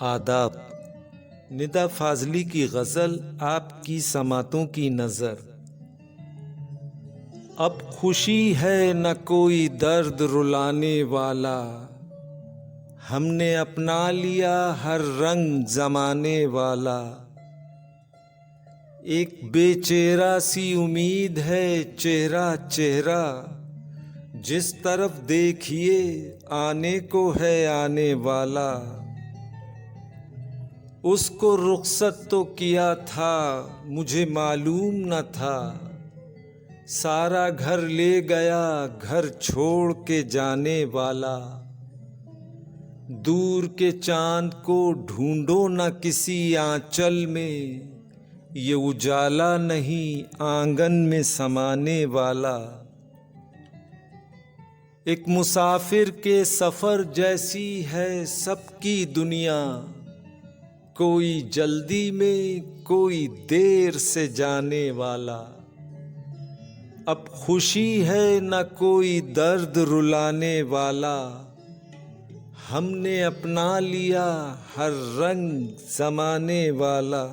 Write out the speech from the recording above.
आदाब। निदा फाजली की गज़ल, आपकी समातों की नज़र। अब खुशी है न कोई दर्द रुलाने वाला, हमने अपना लिया हर रंग ज़माने वाला। एक बेचेहरा सी उम्मीद है चेहरा चेहरा, जिस तरफ देखिए आने को है आने वाला। उसको रुखसत तो किया था मुझे मालूम न था, सारा घर ले गया घर छोड़ के जाने वाला। दूर के चांद को ढूंढो न किसी आंचल में, ये उजाला नहीं आंगन में समाने वाला। एक मुसाफिर के सफर जैसी है सबकी दुनिया, कोई जल्दी में कोई देर से जाने वाला। अब खुशी है न कोई दर्द रुलाने वाला, हमने अपना लिया हर रंग ज़माने वाला।